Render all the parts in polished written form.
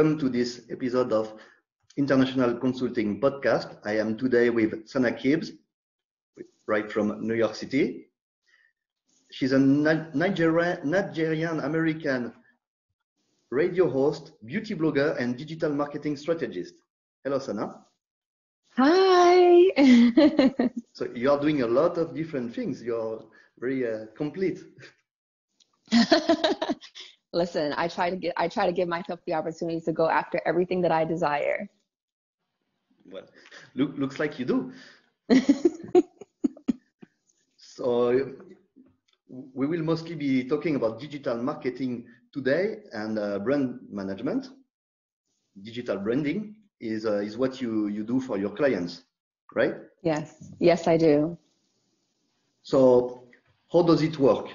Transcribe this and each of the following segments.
welcome to this episode of International Consulting Podcast. I am today with Sana Kibz, right from New York City. She's a Nigerian-American radio host, beauty blogger, and digital marketing strategist. Hello, Sana. Hi. So you are doing a lot of different things. You're very complete. Listen, I try to give myself the opportunity to go after everything that I desire. Well, looks like you do. So we will mostly be talking about digital marketing today and brand management. Digital branding is what you do for your clients, right? Yes, I do. So how does it work?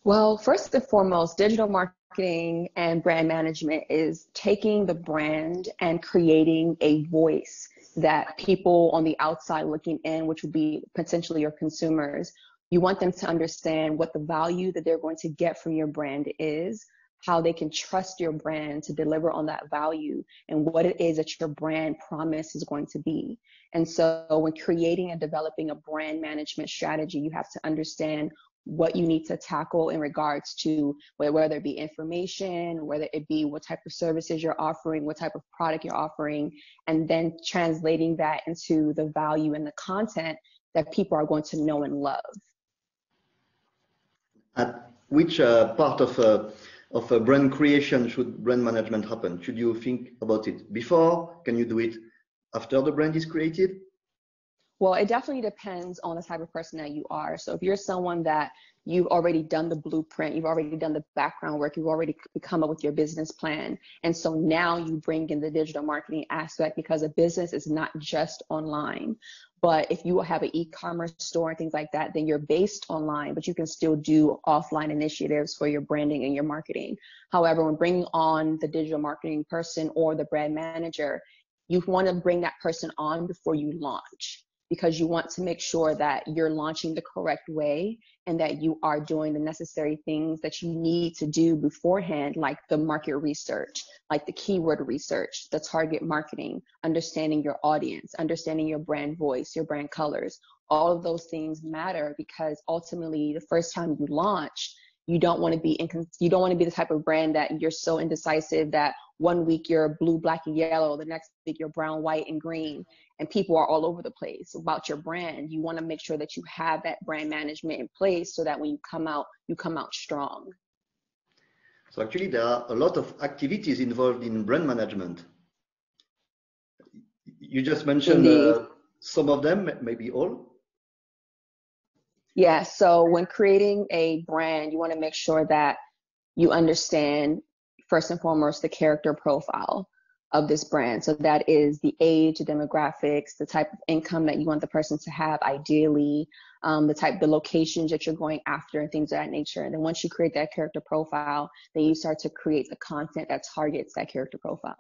Well, first and foremost, digital marketing and brand management is taking the brand and creating a voice that people on the outside looking in, which would be potentially your consumers, you want them to understand what the value that they're going to get from your brand is, how they can trust your brand to deliver on that value, and what it is that your brand promise is going to be. And so when creating and developing a brand management strategy, you have to understand what you need to tackle in regards to whether it be information, whether it be what type of services you're offering, what type of product you're offering, and then translating that into the value and the content that people are going to know and love. At which part of a brand creation should brand management happen? Should you think about it before? Can you do it after the brand is created? Well, it definitely depends on the type of person that you are. So if you're someone that you've already done the blueprint, you've already done the background work, you've already come up with your business plan. And so now you bring in the digital marketing aspect, because a business is not just online. But if you have an e-commerce store and things like that, then you're based online, but you can still do offline initiatives for your branding and your marketing. However, when bringing on the digital marketing person or the brand manager, you want to bring that person on before you launch, because you want to make sure that you're launching the correct way and that you are doing the necessary things that you need to do beforehand, like the market research, like the keyword research, the target marketing, understanding your audience, understanding your brand voice, your brand colors. All of those things matter, because ultimately the first time you launch, you don't want to be the type of brand that you're so indecisive that one week you're blue, black, and yellow, the next week you're brown, white, and green, and people are all over the place about your brand. You want to make sure that you have that brand management in place so that when you come out strong. So actually there are a lot of activities involved in brand management. You just mentioned some of them, maybe all. Yeah, so when creating a brand, you want to make sure that you understand, first and foremost, the character profile of this brand. So that is the age, the demographics, the type of income that you want the person to have, ideally, the locations that you're going after, and things of that nature. And then once you create that character profile, then you start to create the content that targets that character profile.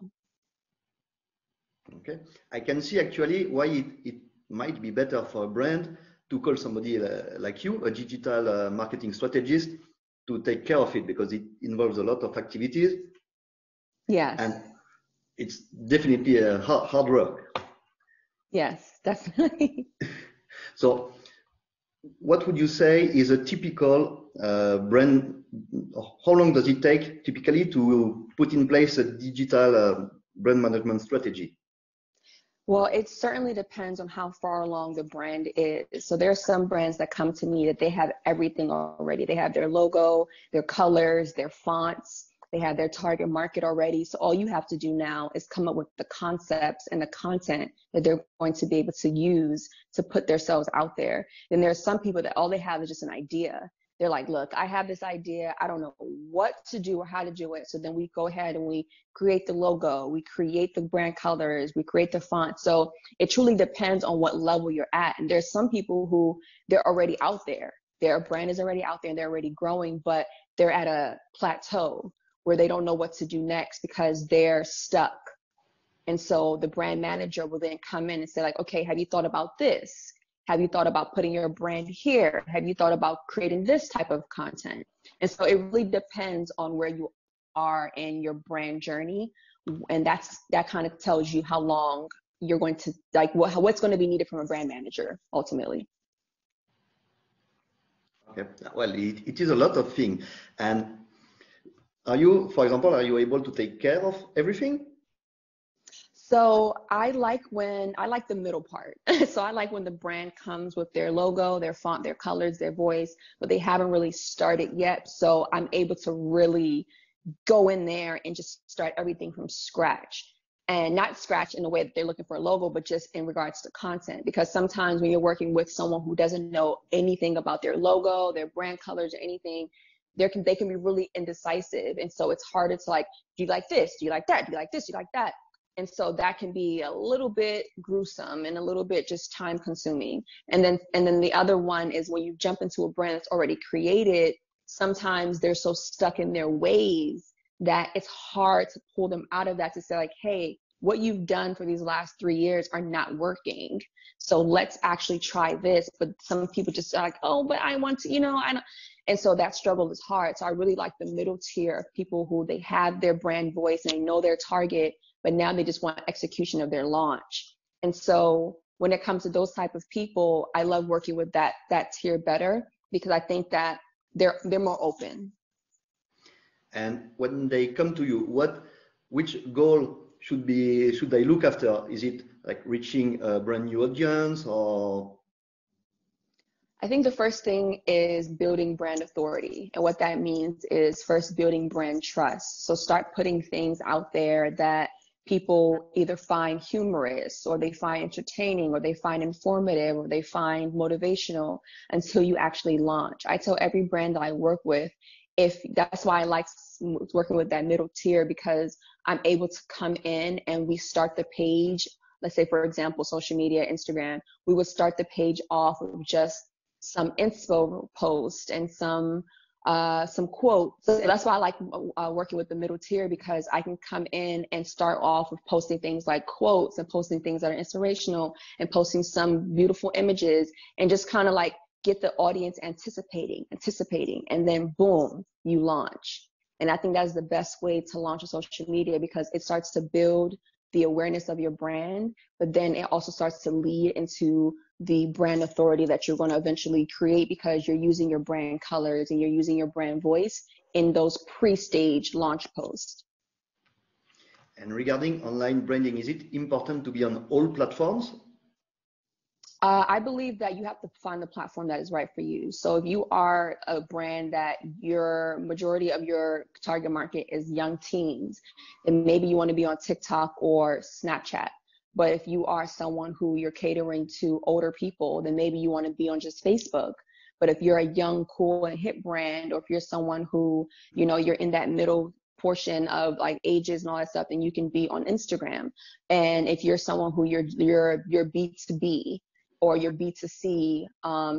Okay, I can see actually why it might be better for a brand to call somebody like you, a digital marketing strategist, to take care of it, because it involves a lot of activities. Yes. And it's definitely a hard work. Yes, definitely. So what would you say is a typical brand? How long does it take typically to put in place a digital brand management strategy? Well, it certainly depends on how far along the brand is. So there are some brands that come to me that they have everything already. They have their logo, their colors, their fonts, they have their target market already. So all you have to do now is come up with the concepts and the content that they're going to be able to use to put themselves out there. Then there are some people that all they have is just an idea. They're like, look, I have this idea. I don't know what to do or how to do it. So then we go ahead and we create the logo, we create the brand colors, we create the font. So it truly depends on what level you're at. And there's some people who they're already out there. Their brand is already out there and they're already growing, but they're at a plateau where they don't know what to do next because they're stuck. And so the brand manager will then come in and say like, okay, have you thought about this? Have you thought about putting your brand here? Have you thought about creating this type of content? And so it really depends on where you are in your brand journey. And that kind of tells you how long you're going to, like, what's going to be needed from a brand manager ultimately. Okay. Well, it is a lot of things. And are you, for example, are you able to take care of everything? So I like the middle part. So I like when the brand comes with their logo, their font, their colors, their voice, but they haven't really started yet. So I'm able to really go in there and just start everything from scratch. And not scratch in the way that they're looking for a logo, but just in regards to content. Because sometimes when you're working with someone who doesn't know anything about their logo, their brand colors, or anything, they can be really indecisive. And so it's harder to, like, do you like this? Do you like that? Do you like this? Do you like that? And so that can be a little bit gruesome and a little bit just time consuming. And then the other one is when you jump into a brand that's already created, sometimes they're so stuck in their ways that it's hard to pull them out of that, to say, like, hey, what you've done for these last 3 years are not working. So let's actually try this. But some people just are like, oh, but I want to, I don't. And so that struggle is hard. So I really like the middle tier of people who they have their brand voice and they know their target, but now they just want execution of their launch. And so when it comes to those type of people, I love working with that tier better, because I think that they're more open. And when they come to you, which goal should they look after? Is it like reaching a brand new audience, or? I think the first thing is building brand authority. And what that means is first building brand trust. So start putting things out there that people either find humorous, or they find entertaining, or they find informative, or they find motivational, until you actually launch. I tell every brand that I work with, that's why I like working with that middle tier, because I'm able to come in and we start the page. Let's say, for example, social media, Instagram, we would start the page off with just some inspo post and some quotes. So that's why I like working with the middle tier, because I can come in and start off with posting things like quotes and posting things that are inspirational and posting some beautiful images, and just kind of like get the audience anticipating, and then boom, you launch. And I think that's the best way to launch on social media, because it starts to build the awareness of your brand, but then it also starts to lead into the brand authority that you're going to eventually create, because you're using your brand colors and you're using your brand voice in those pre-stage launch posts. And regarding online branding, is it important to be on all platforms? I believe that you have to find the platform that is right for you. So if you are a brand that your majority of your target market is young teens, then maybe you want to be on TikTok or Snapchat. But if you are someone who you're catering to older people, then maybe you want to be on just Facebook. But if you're a young, cool, and hip brand, or if you're someone who, you're in that middle portion of like ages and all that stuff, then you can be on Instagram. And if you're someone who you're B2B, or your B2C,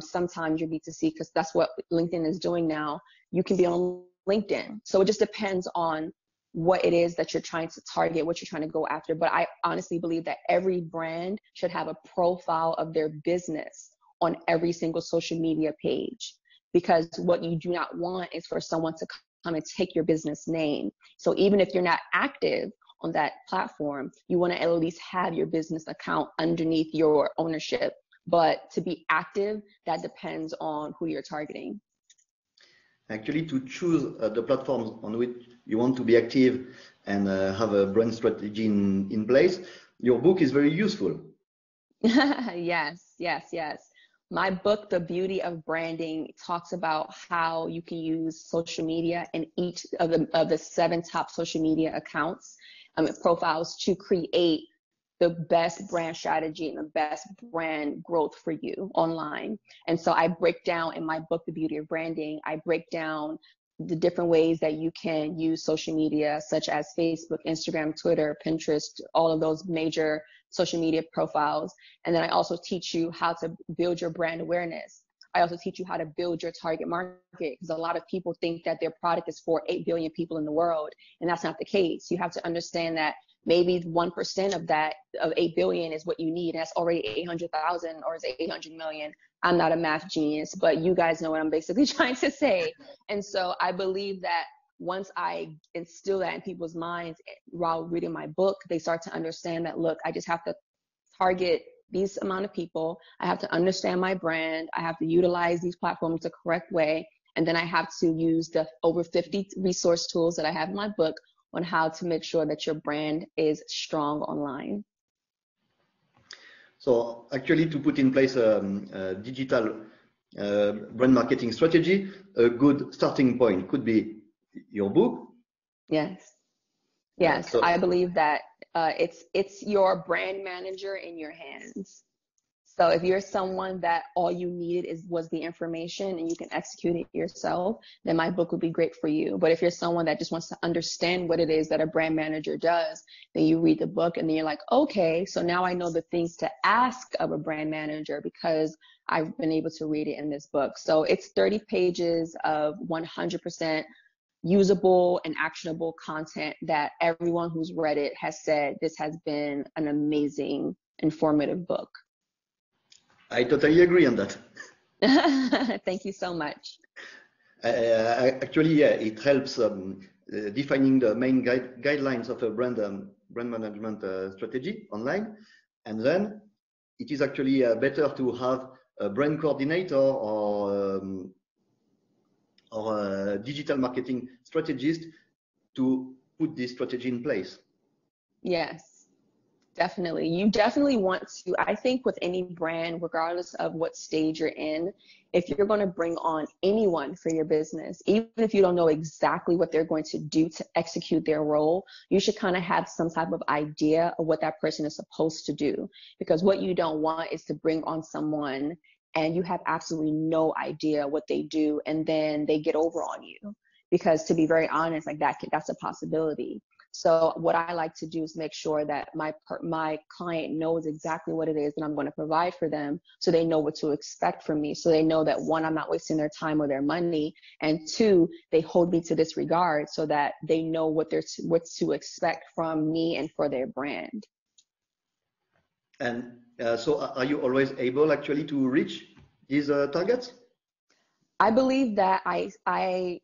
sometimes your B2C, because that's what LinkedIn is doing now, you can be on LinkedIn. So it just depends on what it is that you're trying to target, what you're trying to go after. But I honestly believe that every brand should have a profile of their business on every single social media page, because what you do not want is for someone to come and take your business name. So even if you're not active on that platform, you want to at least have your business account underneath your ownership. But to be active, that depends on who you're targeting. Actually, to choose the platforms on which you want to be active and have a brand strategy in place, your book is very useful. Yes. My book, The Beauty of Branding, talks about how you can use social media in each of the 7 top social media accounts, profiles, to create the best brand strategy and the best brand growth for you online. And so I break down in my book, The Beauty of Branding, I break down the different ways that you can use social media, such as Facebook, Instagram, Twitter, Pinterest, all of those major social media profiles. And then I also teach you how to build your brand awareness. I also teach you how to build your target market, because a lot of people think that their product is for 8 billion people in the world, and that's not the case. You have to understand that maybe 1% of that, of 8 billion, is what you need. And that's already 800,000, or is it 800 million? I'm not a math genius, but you guys know what I'm basically trying to say. And so I believe that once I instill that in people's minds while reading my book, they start to understand that, look, I just have to target these amount of people. I have to understand my brand. I have to utilize these platforms the correct way. And then I have to use the over 50 resource tools that I have in my book on how to make sure that your brand is strong online. So actually, to put in place a digital brand marketing strategy, a good starting point could be your book. Yes. Yes, So I believe that it's your brand manager in your hands. So if you're someone that all you needed was the information and you can execute it yourself, then my book would be great for you. But if you're someone that just wants to understand what it is that a brand manager does, then you read the book and then you're like, okay, so now I know the things to ask of a brand manager because I've been able to read it in this book. So it's 30 pages of 100% usable and actionable content that everyone who's read it has said this has been an amazing, informative book. I totally agree on that. Thank you so much. Actually, yeah, it helps defining the main guidelines of a brand management strategy online, and then it is actually better to have a brand coordinator or a digital marketing strategist to put this strategy in place. Yes, definitely. You definitely want to, I think with any brand, regardless of what stage you're in, if you're going to bring on anyone for your business, even if you don't know exactly what they're going to do to execute their role, you should kind of have some type of idea of what that person is supposed to do. Because what you don't want is to bring on someone and you have absolutely no idea what they do, and then they get over on you. Because to be very honest, like that's a possibility. So what I like to do is make sure that my client knows exactly what it is that I'm going to provide for them, so they know what to expect from me. So they know that, one, I'm not wasting their time or their money, and two, they hold me to this regard so that they know what to expect from me and for their brand. And so are you always able actually to reach these targets? I believe that I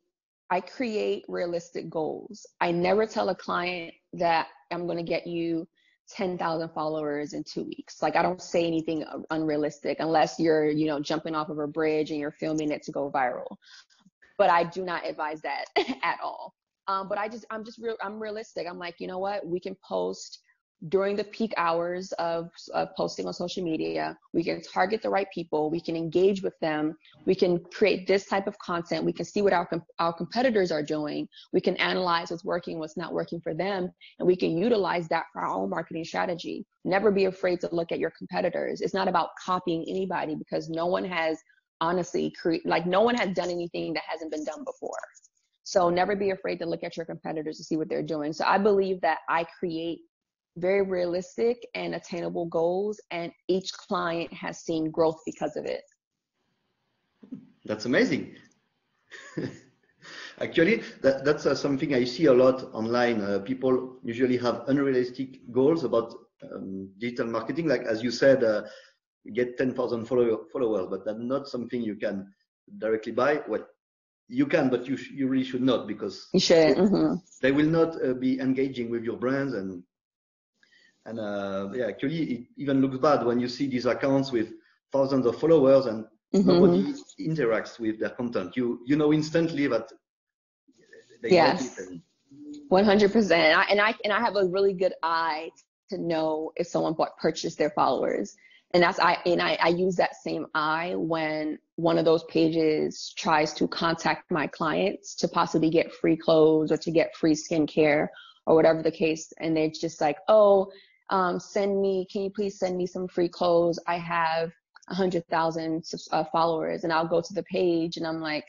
create realistic goals. I never tell a client that I'm going to get you 10,000 followers in 2 weeks. Like, I don't say anything unrealistic unless you're, jumping off of a bridge and you're filming it to go viral. But I do not advise that at all. But I'm realistic. I'm like, you know what? We can post during the peak hours of posting on social media. We can target the right people. We can engage with them. We can create this type of content. We can see what our competitors are doing. We can analyze what's working, what's not working for them, and we can utilize that for our own marketing strategy. Never be afraid to look at your competitors. It's not about copying anybody, because no one has no one has done anything that hasn't been done before. So never be afraid to look at your competitors to see what they're doing. So I believe that I create very realistic and attainable goals, and each client has seen growth because of it. That's amazing. Actually, that's something I see a lot online. People usually have unrealistic goals about digital marketing. Like, as you said, get 10,000 followers, but that's not something you can directly buy. Well, you can, but you really should not, because you shouldn't. They will not be engaging with your brands, and yeah, actually, it even looks bad when you see these accounts with thousands of followers and nobody interacts with their content. You know instantly that they get it. 100%. And I have a really good eye to know if someone purchased their followers. And I use that same eye when one of those pages tries to contact my clients to possibly get free clothes or to get free skincare or whatever the case. And they're just like, oh, can you please send me some free clothes? I have 100,000 followers. And I'll go to the page and I'm like,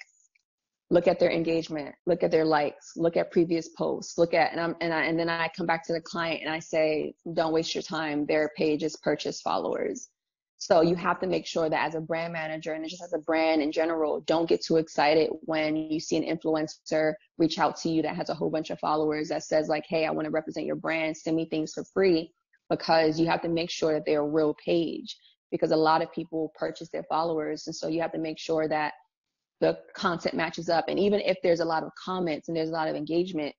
look at their engagement, look at their likes, look at previous posts, and then I come back to the client and I say, don't waste your time. Their page is purchase followers. So you have to make sure that as a brand manager, and just as a brand in general, don't get too excited when you see an influencer reach out to you that has a whole bunch of followers that says like, hey, I want to represent your brand, send me things for free, because you have to make sure that they're a real page, because a lot of people purchase their followers. And so you have to make sure that the content matches up. And even if there's a lot of comments and there's a lot of engagement,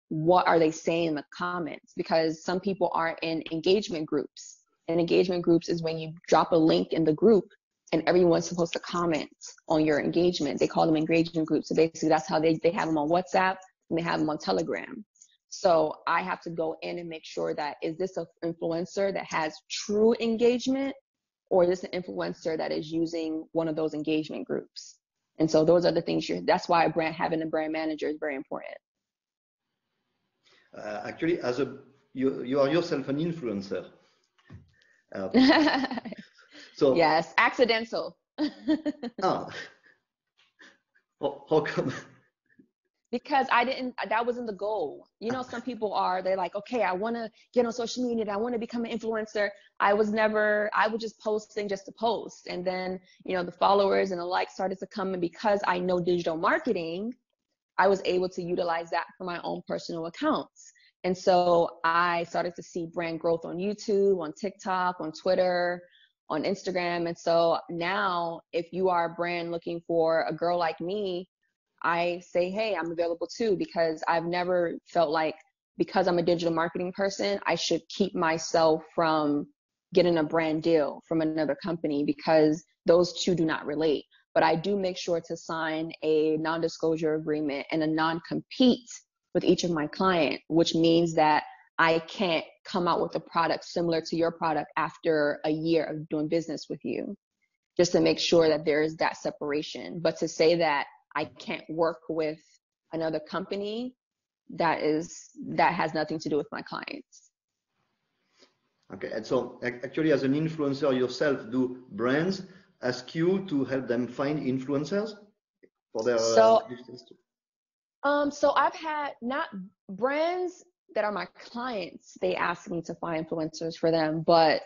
what are they saying in the comments? Because some people are in engagement groups, and engagement groups is when you drop a link in the group and everyone's supposed to comment on your engagement. They call them engagement groups. So basically that's how they have them on WhatsApp and they have them on Telegram. So I have to go in and make sure that, is this an influencer that has true engagement, or is this an influencer that is using one of those engagement groups? And so those are the things that's why having a brand manager is very important. Actually, you are yourself an influencer. So yes, accidental. How come? Because that wasn't the goal. You know, some people they're like, okay, I want to get on social media, I want to become an influencer. I was just posting just to post. And then, you know, the followers and the likes started to come. And because I know digital marketing, I was able to utilize that for my own personal accounts. And so I started to see brand growth on YouTube, on TikTok, on Twitter, on Instagram. And so now if you are a brand looking for a girl like me, I say, hey, I'm available too, because I've never felt like, because I'm a digital marketing person, I should keep myself from getting a brand deal from another company, because those two do not relate. But I do make sure to sign a non-disclosure agreement and a non-compete with each of my clients, which means that I can't come out with a product similar to your product after a year of doing business with you, just to make sure that there's that separation. But to say that I can't work with another company, that has nothing to do with my clients. Okay, and so actually, as an influencer yourself, do brands ask you to help them find influencers for their business? So I've had, not brands that are my clients, they ask me to find influencers for them, but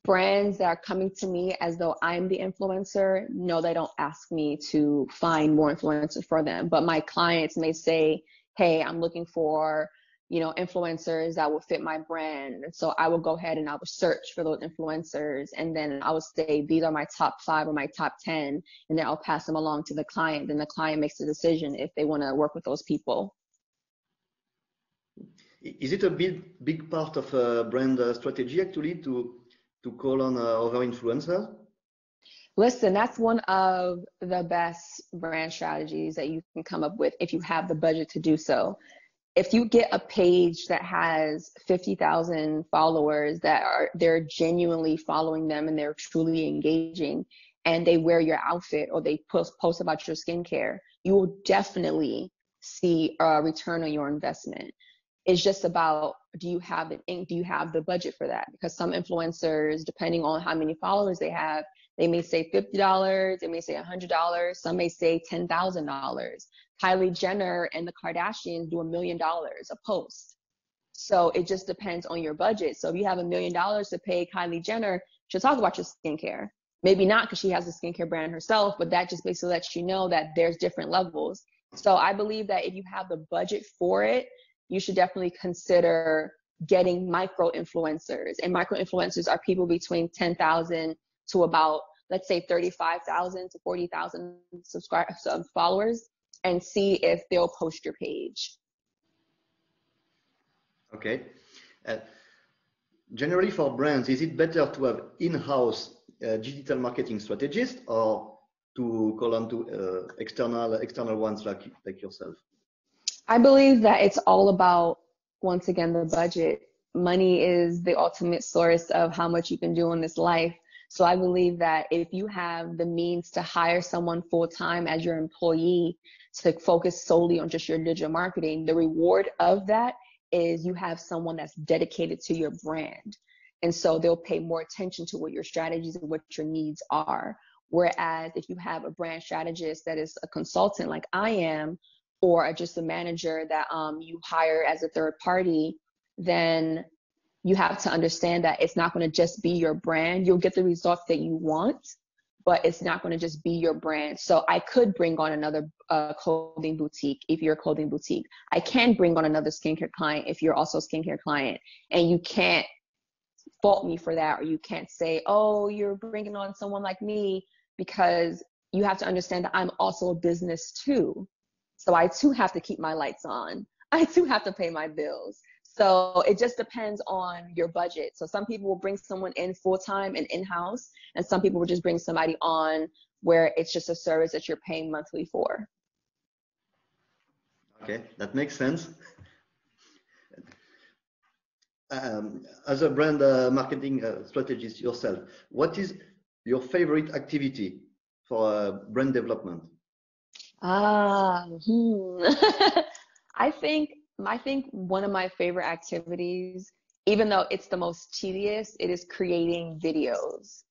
brands that are coming to me as though I'm the influencer, no, they don't ask me to find more influencers for them. But my clients may say, hey, I'm looking for, you know, influencers that will fit my brand. And so I will go ahead and I will search for those influencers. And then I will say, these are my top 5 or my top 10. And then I'll pass them along to the client. Then the client makes the decision if they want to work with those people. Is it a big part of a brand strategy actually to call on other influencers? Listen, that's one of the best brand strategies that you can come up with if you have the budget to do so. If you get a page that has 50,000 followers they're genuinely following them and they're truly engaging, and they wear your outfit or they post about your skincare, you will definitely see a return on your investment. It's just about, do you have the budget for that? Because some influencers, depending on how many followers they have, they may say $50, they may say $100, some may say $10,000. Kylie Jenner and the Kardashians do $1 million a post. So it just depends on your budget. So if you have $1 million to pay Kylie Jenner, she'll talk about your skincare. Maybe not, because she has a skincare brand herself, but that just basically lets you know that there's different levels. So I believe that if you have the budget for it, you should definitely consider getting micro influencers. And micro influencers are people between 10,000 to about, let's say, 35,000 to 40,000 followers, and see if they'll post your page. Okay. Generally for brands, is it better to have in-house digital marketing strategist, or to call on to external ones like yourself? I believe that it's all about, once again, the budget. Money is the ultimate source of how much you can do in this life. So I believe that if you have the means to hire someone full-time as your employee to focus solely on just your digital marketing, the reward of that is you have someone that's dedicated to your brand. And so they'll pay more attention to what your strategies and what your needs are. Whereas if you have a brand strategist that is a consultant like I am, or just a manager that you hire as a third party, then you have to understand that it's not going to just be your brand. You'll get the results that you want, but it's not going to just be your brand. So I could bring on another clothing boutique if you're a clothing boutique. I can bring on another skincare client if you're also a skincare client. And you can't fault me for that, or you can't say, oh, you're bringing on someone like me, because you have to understand that I'm also a business too. So I too have to keep my lights on. I too have to pay my bills. So it just depends on your budget. So some people will bring someone in full-time and in-house, and some people will just bring somebody on where it's just a service that you're paying monthly for. Okay, that makes sense. As a brand marketing strategist yourself, what is your favorite activity for brand development? I think one of my favorite activities, even though it's the most tedious, it is creating videos.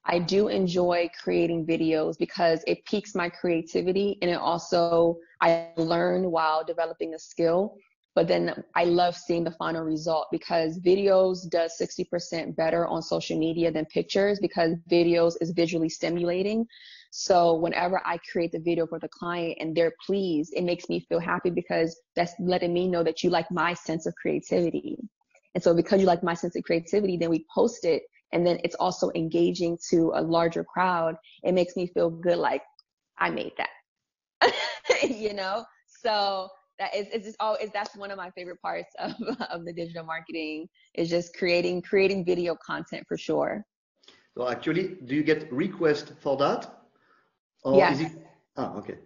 I do enjoy creating videos because it piques my creativity, and it also, I learn while developing a skill. But then I love seeing the final result, because videos does 60% better on social media than pictures, because videos is visually stimulating. So whenever I create the video for the client and they're pleased, it makes me feel happy, because that's letting me know that you like my sense of creativity. And so because you like my sense of creativity, then we post it, and then it's also engaging to a larger crowd. It makes me feel good, like I made that, you know? So that is, it's just, that's one of my favorite parts of the digital marketing, is just creating video content, for sure. So actually, do you get requests for that? Or Yes. is it? Ah, okay.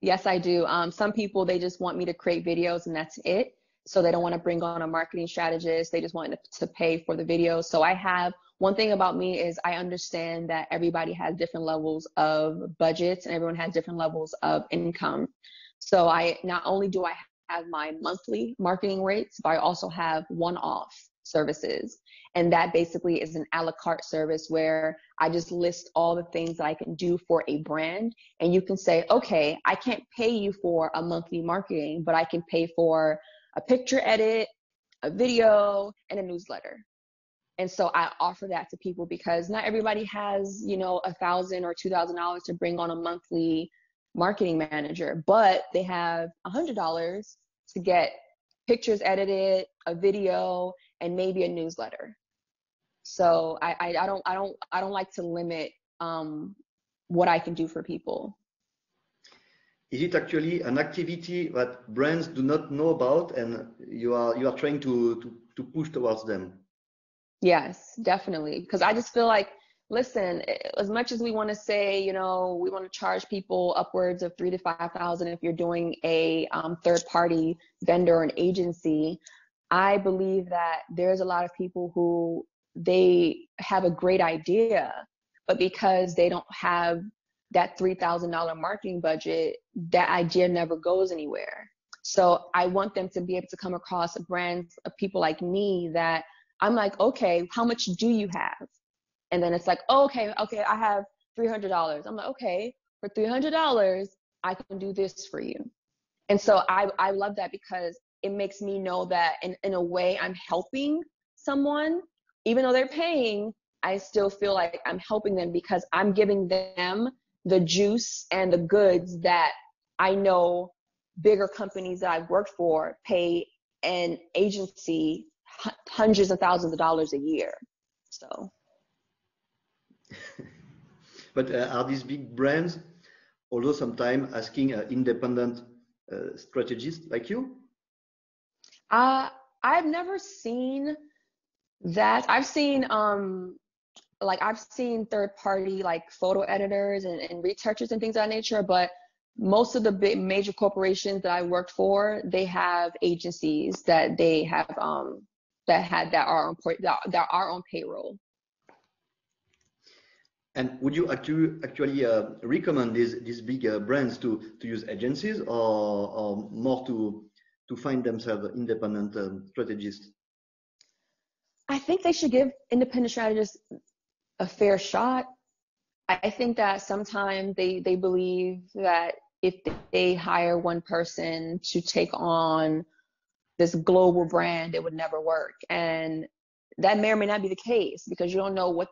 Yes, I do. Some people, they just want me to create videos and that's it. So they don't want to bring on a marketing strategist. They just want to pay for the video. So one thing about me is I understand that everybody has different levels of budgets and everyone has different levels of income. So not only do I have my monthly marketing rates, but I also have one-off services. And that basically is an a la carte service where I just list all the things that I can do for a brand. And you can say, okay, I can't pay you for a monthly marketing, but I can pay for a picture edit, a video, and a newsletter. And so I offer that to people, because not everybody has, $1,000 or $2,000 to bring on a monthly marketing manager, but they have $100 to get pictures edited, a video, and maybe a newsletter. So I don't like to limit what I can do for people. Is it actually an activity that brands do not know about, and you are trying to push towards them? Yes, definitely. Because I just feel like, listen, as much as we want to say, we want to charge people upwards of $3,000 to $5,000 if you're doing a third-party vendor or an agency, I believe that there's a lot of people who, they have a great idea, but because they don't have that $3,000 marketing budget, that idea never goes anywhere. So I want them to be able to come across brands of people like me that I'm like, okay, how much do you have? And then it's like, oh, okay, I have $300. I'm like, okay, for $300, I can do this for you. And so I love that, because it makes me know that in a way I'm helping someone. Even though they're paying, I still feel like I'm helping them, because I'm giving them the juice and the goods that I know bigger companies that I've worked for pay an agency hundreds of thousands of dollars a year. So. But are these big brands although sometimes asking independent strategists like you? I've never seen that. I've seen I've seen third party like photo editors and retouchers and things of that nature, but most of the big major corporations that I worked for, they have agencies that they have that are on payroll. And would you actually recommend these big brands to use agencies, or more to find themselves independent strategists? I think they should give independent strategists a fair shot. I think that sometimes they believe that if they hire one person to take on this global brand, it would never work. And that may or may not be the case, because you don't know what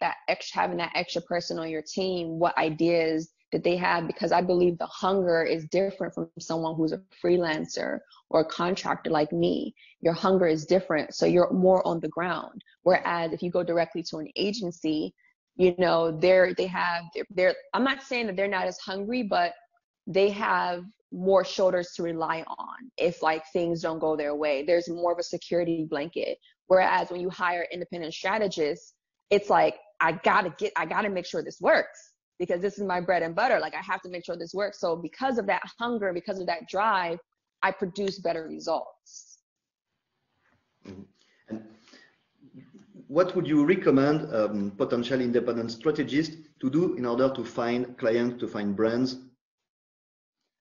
having that extra person on your team, what ideas that they have, because I believe the hunger is different from someone who's a freelancer or a contractor like me. Your hunger is different, so you're more on the ground. Whereas if you go directly to an agency, You know, they're I'm not saying that they're not as hungry, but they have more shoulders to rely on if like things don't go their way. There's more of a security blanket. Whereas when you hire independent strategists, it's like, I gotta make sure this works because this is my bread and butter. Like I have to make sure this works. So because of that hunger, because of that drive, I produce better results. Mm-hmm. And what would you recommend potential independent strategists to do in order to find clients, to find brands?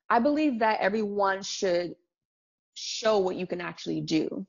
I believe that everyone should show what you can actually do.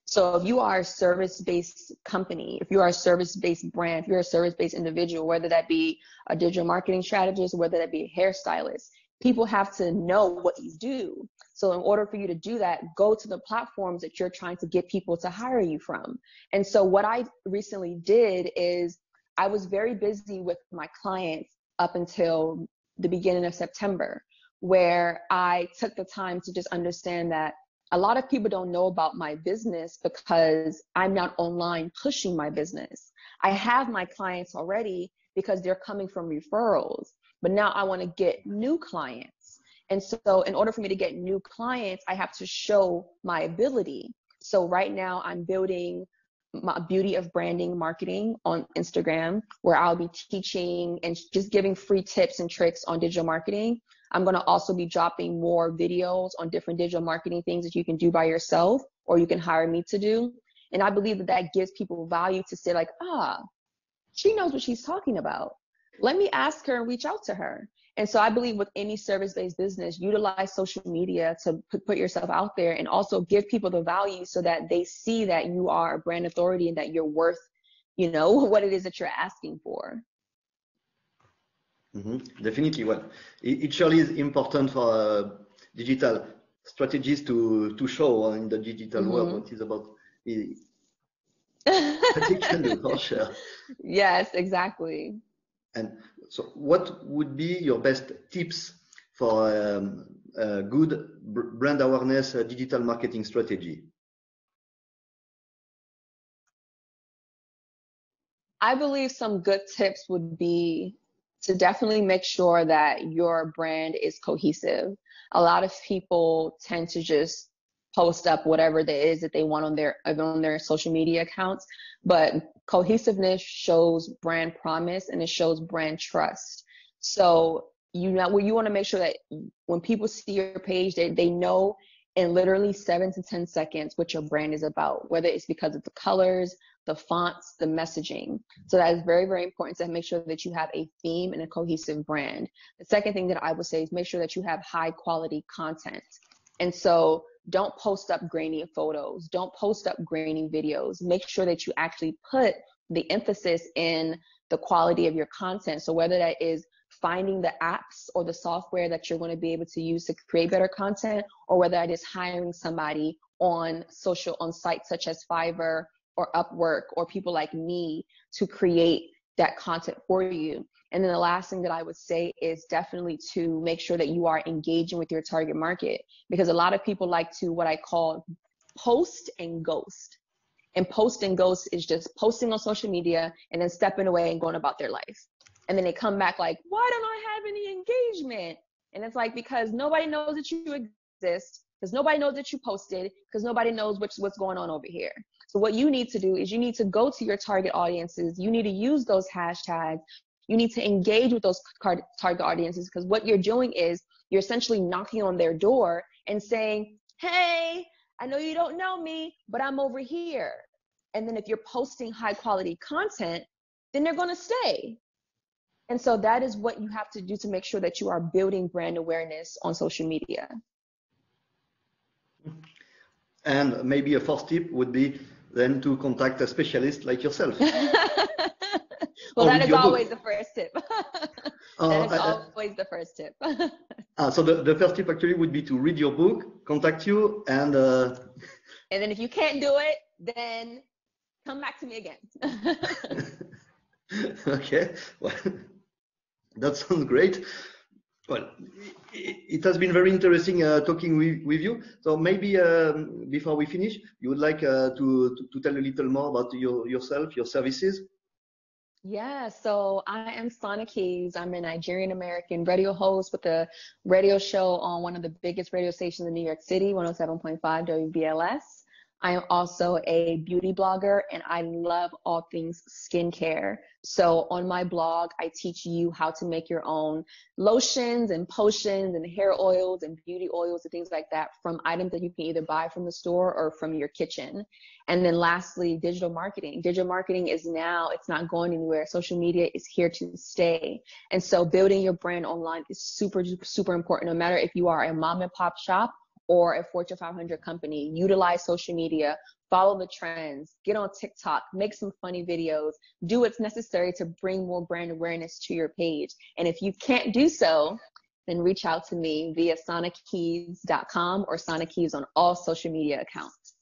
So if you are a service-based company, if you are a service-based brand, if you're a service-based individual, whether that be a digital marketing strategist, whether that be a hairstylist, people have to know what you do. So in order for you to do that, go to the platforms that you're trying to get people to hire you from. And so what I recently did is I was very busy with my clients up until the beginning of September, where I took the time to just understand that a lot of people don't know about my business because I'm not online pushing my business. I have my clients already because they're coming from referrals, but now I want to get new clients. And so in order for me to get new clients, I have to show my ability. So right now I'm building my beauty of branding marketing on Instagram, where I'll be teaching and just giving free tips and tricks on digital marketing. I'm going to also be dropping more videos on different digital marketing things that you can do by yourself or you can hire me to do. And I believe that that gives people value to say like, she knows what she's talking about. Let me ask her and reach out to her. And so I believe with any service-based business, utilize social media to put yourself out there and also give people the value so that they see that you are a brand authority and that you're worth, you know, what it is that you're asking for. Mm-hmm. Definitely. Well, it surely is important for digital strategists to show in the digital world what is about what they can do for sure. Yes, exactly. And so what would be your best tips for a good brand awareness digital marketing strategy? I believe some good tips would be to definitely make sure that your brand is cohesive. A lot of people tend to just post up whatever it is that they want on their social media accounts, but cohesiveness shows brand promise and it shows brand trust. So you want to make sure that when people see your page, they know in literally 7 to 10 seconds what your brand is about, whether it's because of the colors, the fonts, the messaging. So that is very, very important to make sure that you have a theme and a cohesive brand. The second thing that I would say is make sure that you have high quality content. And so don't post up grainy photos. Don't post up grainy videos. Make sure that you actually put the emphasis in the quality of your content. So whether that is finding the apps or the software that you're going to be able to use to create better content, or whether it is hiring somebody on sites such as Fiverr or Upwork or people like me to create that content for you. And then the last thing that I would say is definitely to make sure that you are engaging with your target market, because a lot of people like to what I call post and ghost. And post and ghost is just posting on social media and then stepping away and going about their life. And then they come back like, why don't I have any engagement? And it's like, because nobody knows that you exist, because nobody knows that you posted, because nobody knows what's going on over here. So what you need to do is you need to go to your target audiences. You need to use those hashtags. You need to engage with those target audiences, because what you're doing is you're essentially knocking on their door and saying, hey, I know you don't know me, but I'm over here. And then if you're posting high quality content, then they're going to stay. And so that is what you have to do to make sure that you are building brand awareness on social media. And maybe a fourth tip would be then to contact a specialist like yourself. Well, that is always the first tip. That is always the first tip. So the first tip actually would be to read your book, contact you, and then if you can't do it, then come back to me again. Okay, well, that sounds great. Well, it has been very interesting talking with you. So maybe before we finish, you would like to tell a little more about yourself, your services? Yeah, so I am Sana Kibz. I'm a Nigerian American radio host with a radio show on one of the biggest radio stations in New York City, 107.5 WBLS. I am also a beauty blogger and I love all things skincare. So on my blog, I teach you how to make your own lotions and potions and hair oils and beauty oils and things like that from items that you can either buy from the store or from your kitchen. And then lastly, digital marketing. Digital marketing is now, it's not going anywhere. Social media is here to stay. And so building your brand online is super, super important. No matter if you are a mom and pop shop or a Fortune 500 company, utilize social media, follow the trends, get on TikTok, make some funny videos, do what's necessary to bring more brand awareness to your page. And if you can't do so, then reach out to me via sanakibz.com or Sana Kibz on all social media accounts.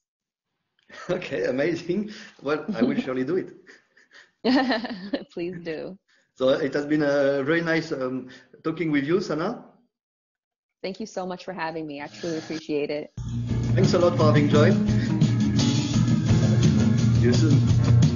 Okay, amazing. Well, I will surely do it. Please do. So it has been a very nice talking with you, Sana. Thank you so much for having me. I truly appreciate it. Thanks a lot for having joined. See you soon.